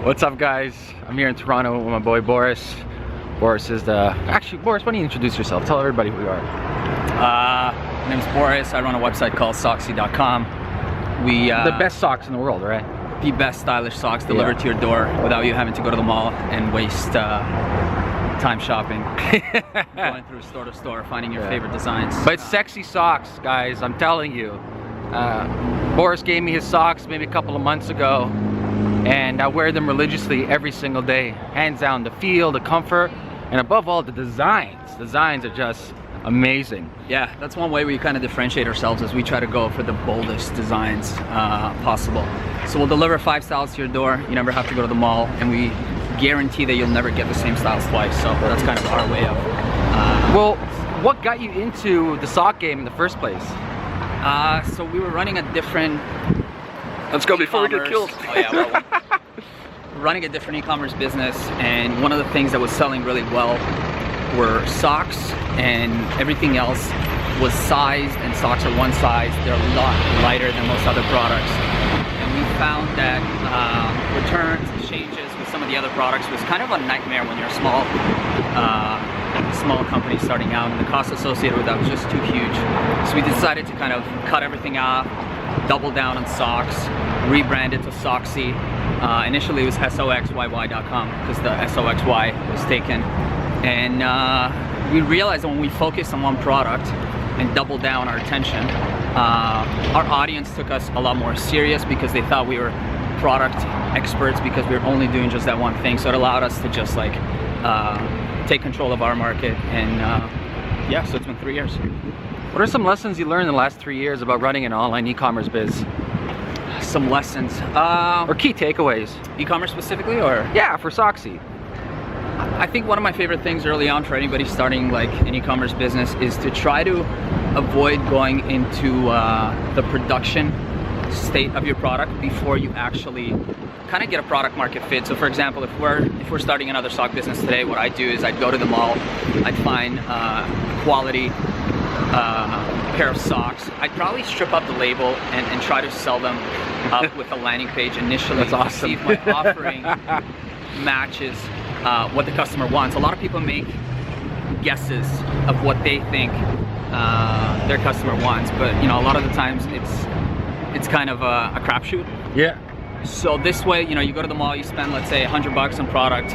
What's up, guys? I'm here in Toronto with my boy Boris. Boris is the... Actually, Boris, why don't you introduce yourself? Tell everybody who you are. My name's Boris. I run a website called Soxy.com. We the best socks in the world, right? The best stylish socks delivered to your door without you having to go to the mall and waste time shopping. Going through store to store, finding your favorite designs. But it's sexy socks, guys, I'm telling you. Boris gave me his socks maybe a couple of months ago, and I wear them religiously every single day. Hands down, the feel, the comfort, and above all, the designs. Designs are just amazing. Yeah, that's one way we kind of differentiate ourselves, is we try to go for the boldest designs possible. So we'll deliver 5 styles to your door. You never have to go to the mall, and we guarantee that you'll never get the same styles twice. So that's kind of our way of... Well, what got you into the sock game in the first place? So we were running a different... Let's go before we get killed. Oh yeah, well, we're running a different e-commerce business, and one of the things that was selling really well were socks, and everything else was sized, and socks are one size. They're a lot lighter than most other products. And we found that returns, exchanges with some of the other products was kind of a nightmare when you're a small company starting out, and the cost associated with that was just too huge. So we decided to kind of cut everything off, double down on socks, rebrand it to Soxy. Initially it was soxyy.com because the SOXY was taken. And we realized that when we focused on one product and doubled down our attention, our audience took us a lot more serious because they thought we were product experts because we were only doing just that one thing. So it allowed us to just like take control of our market, and yeah, so it's been 3 years. What are some lessons you learned in the last 3 years about running an online e-commerce biz? Some lessons. Or key takeaways. E-commerce specifically, or? Yeah, for Soxy. I think one of my favorite things early on for anybody starting like an e-commerce business is to try to avoid going into the production state of your product before you actually kind of get a product market fit. So for example, if we're starting another sock business today, what I do is I'd go to the mall, I'd find quality pair of socks. I'd probably strip up the label and try to sell them up with a landing page initially. That's awesome. To see if my offering matches what the customer wants. A lot of people make guesses of what they think their customer wants, but you know, a lot of the times it's kind of a crapshoot. Yeah. So this way, you know, you go to the mall, you spend, let's say, $100 on product,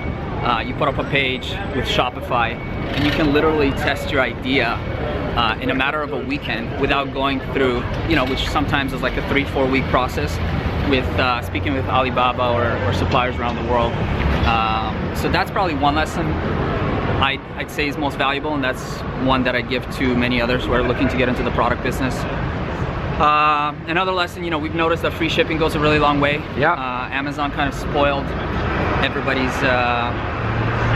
you put up a page with Shopify, and you can literally test your idea in a matter of a weekend without going through, you know, which sometimes is like a 3-4 week process with speaking with Alibaba or suppliers around the world. So that's probably one lesson I'd say is most valuable, and that's one that I give to many others who are looking to get into the product business. Another lesson, you know, we've noticed that free shipping goes a really long way. Yeah. Amazon kind of spoiled everybody's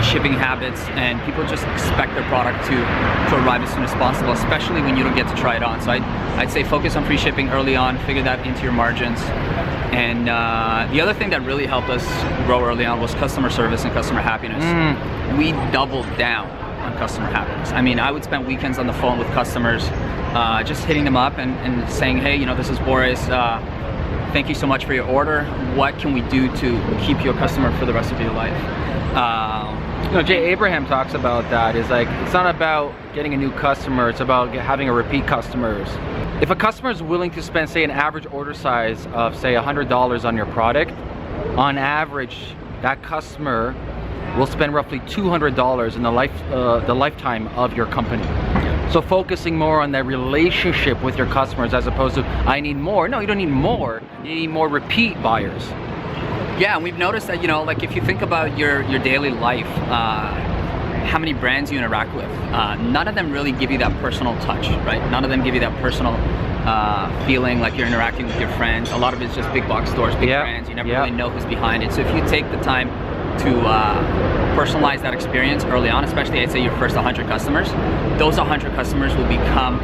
shipping habits, and people just expect their product to arrive as soon as possible, especially when you don't get to try it on. So I'd say focus on free shipping early on, figure that into your margins. And the other thing that really helped us grow early on was customer service and customer happiness. We doubled down on customer happiness. I mean, I would spend weekends on the phone with customers, just hitting them up and saying, hey, you know, this is Boris. Thank you so much for your order. What can we do to keep you a customer for the rest of your life? You know, Jay Abraham talks about that. It's like, it's not about getting a new customer, it's about having a repeat customers. If a customer is willing to spend, say, an average order size of, say, $100 on your product, on average, that customer will spend roughly $200 in the lifetime of your company. So focusing more on that relationship with your customers as opposed to, I need more. No, you don't need more. You need more repeat buyers. Yeah, and we've noticed that, you know, like if you think about your daily life, how many brands you interact with, none of them really give you that personal touch, right? None of them give you that personal feeling like you're interacting with your friends. A lot of it's just big box stores, big brands. You never really know who's behind it. So if you take the time to personalize that experience early on, especially I'd say your first 100 customers, those 100 customers will become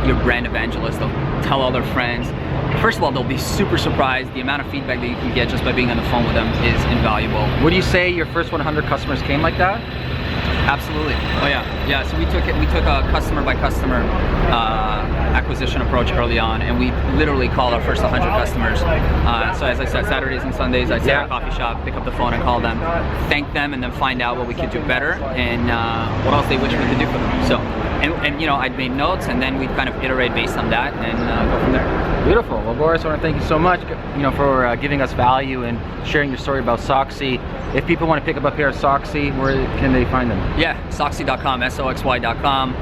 your brand evangelist. They'll tell all their friends. First of all, they'll be super surprised. The amount of feedback that you can get just by being on the phone with them is invaluable. Would you say your first 100 customers came like that? Absolutely. Oh yeah. So we took a customer by customer acquisition approach early on, and we literally call our first 100 customers. So as I said, Saturdays and Sundays, I'd sit at a coffee shop, pick up the phone and call them, thank them, and then find out what we could do better and what else they wish we could do for them. So, and you know, I'd made notes, and then we'd kind of iterate based on that and go from there. Beautiful. Well, Boris, I want to thank you so much, you know, for giving us value and sharing your story about Soxy. If people want to pick up a pair of Soxy, where can they find them? Yeah, Soxy.com, SOXY.com.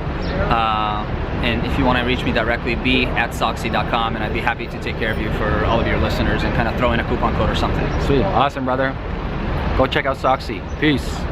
And if you want to reach me directly, b@soxy.com, and I'd be happy to take care of you for all of your listeners and kind of throw in a coupon code or something. Sweet. Awesome, brother. Go check out Soxy. Peace.